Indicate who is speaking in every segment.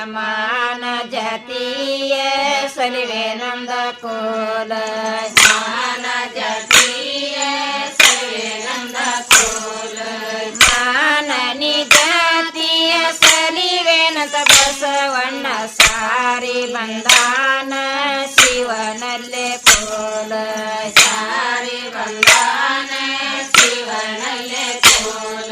Speaker 1: ಮಾನ ಜಾತಿಯ ಸಲಿವೆ ನಂದ ಕೋಲ ಮಾನ ಜಾತಿಯ ಸಲಿವೆ ನಂದ ಕೋಲ ಮಾನನಿ ಜಾತಿಯ ಸಲಿವೆನಂತ ಬಸವಣ್ಣ ಸಾರಿ ಬಂದಾನ ಶಿವನಲ್ಲೇ ಕೋಲ ಸಾರಿ ಬಂದಾನ ಶಿವನಲ್ಲೇ ಕೋಲ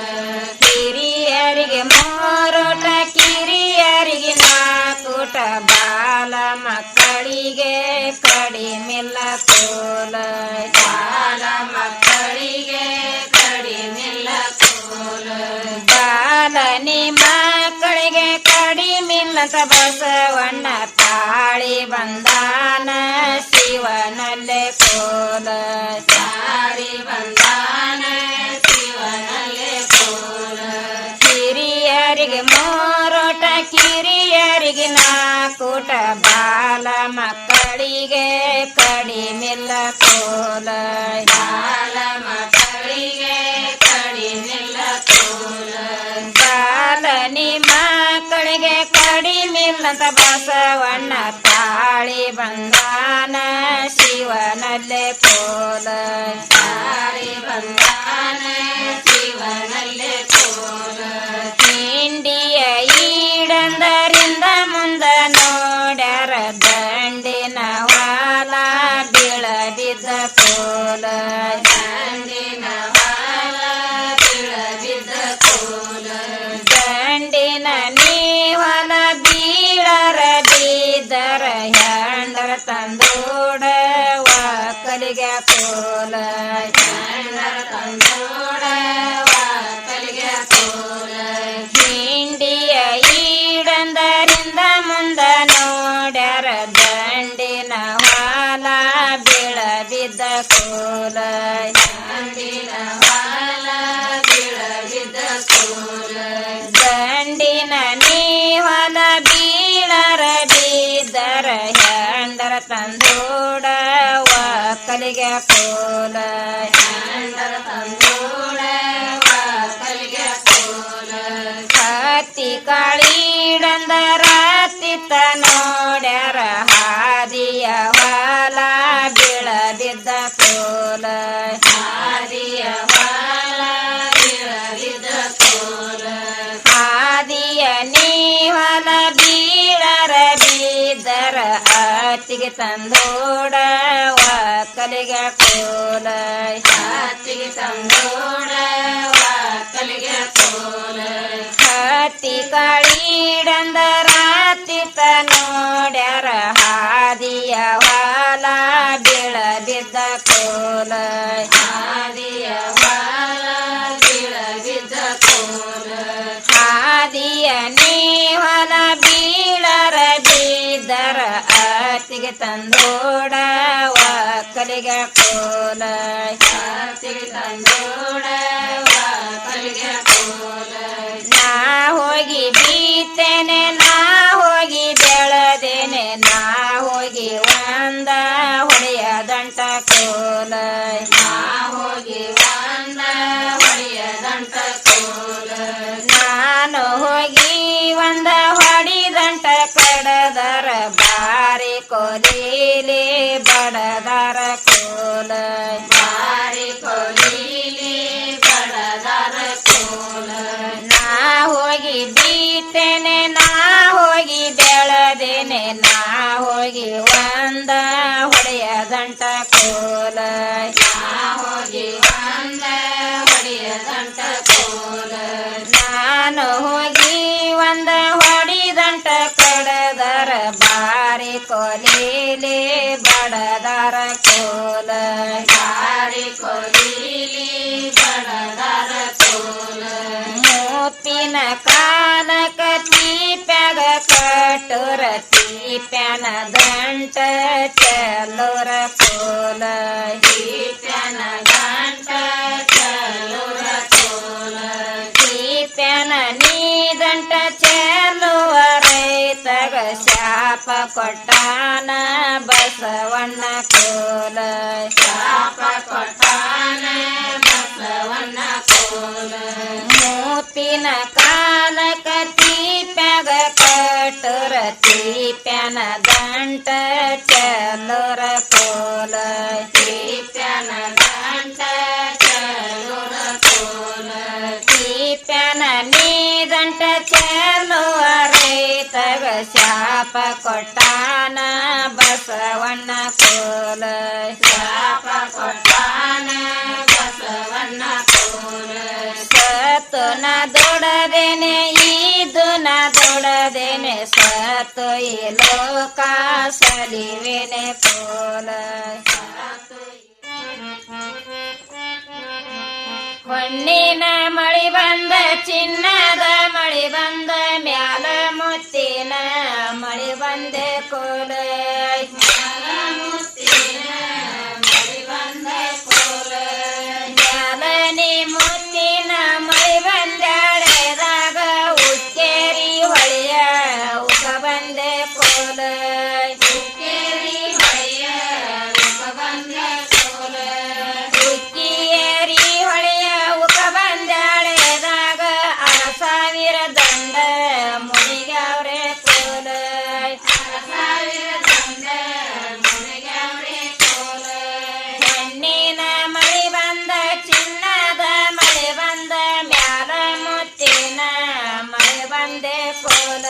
Speaker 1: ಹಿರಿಯರಿಗೆ ಮೋರೋಟ ಕಿರಿಯರಿಗೆ ನಾಕೂಟ ಬಾಲ ಮಕ್ಕಳಿಗೆ ಕಡಿಮೆಲ್ಲ ಕೋಲ ಬಾಲ ಮಕ್ಕಳಿಗೆ ಕಡಿಮೆಲ್ಲ ಕೋಲ ಬಾಲನಿ ಮಕ್ಕಳಿಗೆ ಕಡಿಮೆಲ್ಲಂತ ಬಸವಣ್ಣ ತಾಳಿ ಬಂದಾನ ಶಿವನಲ್ಲೇ ಕೋಲ ತಾಳಿ ಬಂದಾನ ಶಿವನಲ್ಲೇ ಕೋಲ ಹಿರಿಯರಿಗೆ ಮೋರೋಟ ಕಿರಿಯರಿಗೆ ನಾಕೂಟ ಬಾಲ ಮಕ್ಕಳಿಗೆ ಕಡಿಮೆಲ್ಲ ಕೋಲ ಬಾಲ ಮಕ್ಕಳಿಗೆ ಕಡಿಮೆಲ್ಲ ಕೋಲ ಬಾಲನಿ ಮಕ್ಕಳಿಗೆ ಕಡಿಮೆಲ್ಲಂತ ಬಸವಣ್ಣ ತಾಳಿ ಬಂದಾನ ಶಿವನಲ್ಲೇ ಕೋಲ ತಾಳಿ ಬಂದಾನ ಶಿವನಲ್ಲೇ ಕೋಲ ಹಿಂಡಿಯ ಈಡಂದರಿಂದ ಮುಂದ ನೋಡ್ಯಾರ ದಂಡಿನ ವಾಲ ಬೀಳಬಿದ್ದ ಕೋಲ ದಂಡಿನ ವಾಲ ಬೀಳಬಿದ್ದ ಕೋಲ ದಂಡಿನ ನೀವಲ ಬೀಳರ ಬಿದ್ದರ ಹೆಂಡರ ತಂದೋಡ ವಾಕಲಿಗೆ ಕೋಲ ಹೆಂಡರ ತಂದೋಡ ವಾಕಲಿಗೆ ಕೋಲ ಹಿಂಡಿಯ ಈಡಂದರಿಂದ ಮುಂದ ನೋಡ್ಯಾರ ದಂಡಿನ ವಾಲ ಬೀಳಬಿದ್ದ ಕೋಲ ದಂಡಿನ ವಾಲ ಬೀಳಬಿದ್ದ ಕೋಲ ದಂಡಿನ ನೀವಲ ಬೀಳರ ಬಿದ್ದರ ಹೆಂಡರ ತಂದೋಡ ವಾಕಲಿಗೆ ಕೋಲ ಹೆಂಡರ ತಂದೋಡ ವಾಕಲಿಗೆ ಕೋಲ ಹತ್ತಿ ಕಾಳಿಡಂದರ ತಿತ್ತ ನೋಡ್ಯಾರ ಹಾದಿಯ ವಾಲ ಬೀಳಬಿದ್ದ ಕೋಲ ಹಾದಿಯ ವಾಲ ಬೀಳಬಿದ್ದ ಕೋಲ ಹಾದಿಯ ನೀವಲ ಬೀಳರ ಬಿದ್ದರ ಅತ್ತಿಗೆ ತಂದೋಡ ವಾಕಲಿಗೆ ಕೋಲ ಹತ್ತಿಗೆ ತಂದೋಡ ವಾಕಲಿಗೆ ಕೋಲ ಹತ್ತಿ ಕಾಳಿಡಂದರ ತಿತ್ತ ನೋಡ್ಯಾರ ಹಾದಿಯ ವಾಲ ಬೀಳಬಿದ್ದ ಕೋಲ ಹಾದಿಯ ವಾಲ ಬೀಳಬಿದ್ದ ಕೋಲ ಹಾದಿಯ ನೀವಲ ಬೀಳರ ಬಿದ್ದರ ಅತ್ತಿಗೆ ತಂದೋಡ ವಾಕಲಿಗೆ ಕೋಲ ಹತ್ತಿಗೆ ತಂದೋಡ ವಾಕಲಿಗೆ ಕೋಲ ನಾ ಹೋಗಿ ಬೀತೇನೆ ನಾ ಹೋಗಿ ಬೆಳದೇನೆ ನಾ ಹೋಗಿ ಒಂದ ಹೊಳೆಯ ದಂಟ ಕೋಲ ನಾ ಹೋಗಿ ಒಂದ ಹೊಳೆಯ ದಂಟ ಕೋಲ ನಾನು ಹೋಗಿ ಒಂದ ಹೊಡಿದಂಟ ಕಡದರ ಬಾರಿ ಕೊಲೀಲಿ ಬಡದರ ಕೋಲ ಬಾರಿ ಕೊಲೀಲಿ ಬಡದರ ಕೋಲ ನಾ ಹೋಗಿ ಬೀತೇನೆ ನಾ ಹೋಗಿ ಬೆಳದೇನೆ ನಾ ಹೋಗಿ ಒಂದ ಹೊಡೆಯ ದಂಟ ಕೋಲ ನಾ ಹೋಗಿ ಒಂದ ಹೊಡೆಯ ದಂಟ ಕೋಲ ನಾನು ಹೋಗಿ ಒಂದ ಹೊಡಿದಂಟ ಕಡದರ ಬಾರಿ ಕೊಲೀಲಿ ಬಡದರ ಕೋಲ ಬಾರಿ ಕೊಲೀಲಿ ಬಡದರ ಕೋಲ ಮೂಪಿನ ಕಾಲಕ ತೀಪ್ಯಾಗ ಕಟುರ ತೀಪ್ಯಾನ ದಂಟ ಚಲೋರ ಕೋಲ ತೀಪ್ಯಾನ ದಂಟ ಚಲೋರ ಕೋಲ ತೀಪ್ಯಾನ ನೀದಂಟ ಚೆಲುವ ರೈತಗ ಶಾಪ ಕೊಟ್ಟಾನ ಬಸವಣ್ಣ ಕೋಲ ಶಾಪ ಕೊಟ್ಟಾನ ಬಸವಣ್ಣ ಕೋಲ ಮೂತಿನ ಕಾಲಕ ತೀಪ್ಯಾಗ ಕೊಟ್ಟರ ತೀಪ್ಯಾನ ದಂಟ ಚಲೋರ ಕೋಲ ತೀಪ್ಯಾನ ದಂಟ ಚಲೋರ ಕೋಲ ತೀಪ್ಯಾನ ನೀದಂಟ ಚಲೋ ರೈತಗ ಶಾಪ ಕೊಟ್ಟಾನ ಬಸವಣ್ಣ ಕೋಲ ಶಾಪ ಕೊಟ್ಟಾನ ಬಸವಣ್ಣ ಕೋಲ ಸತ್ತು ನ ದೊಡದೇನೆ ಇದು ನ ದೊಡದೇನೆ ಸತ್ತು ಈ ಲೋಕ ಸಲಿವೆನೆ ಕೋಲ ಹೊನ್ನಿನ ಮಳಿ ಬಂದ ಚಿನ್ನದ ಮಳಿ ಬಂದ ಮ್ಯಾಲ ಮುತ್ತಿನ ಮಳಿ ಬಂದೆ ಕೋಲ ಮುತ್ತಿನ ಮಳಿ ಬಂದೆ ಕೋಲ ಮ್ಯಾಲನಿ ಮುತ್ತಿನ ಮಳಿ ಬಂದಾಳೆದಾಗ ಉಕ್ಕೇರಿ ಹೊಳೆಯ ಉಕ ಬಂದೆ ಕೋಲ ಉಕ್ಕೇರಿ ಹೊಳೆಯ ಉಕ ಬಂದೆ ಕೋಲ ಉಕ್ಕಿಯೇರಿ ಹೊಳೆಯ ಉಕ ಬಂದಾಳೆದಾಗ 6,000 ದಂಡ ಮುನಿಗವ್ರೆ ಕೋಲ 6,000 ದಂಡ ಮುನಿಗವ್ರೆ ಕೋಲ ಹೆಣ್ಣಿನ ಮಳಿ ಬಂದ ಚಿನ್ನದ ಮಳಿ ಬಂದ ಮ್ಯಾಲ ಮುತ್ತಿನ ಮಳಿ ಬಂದೆ ಕೋಲ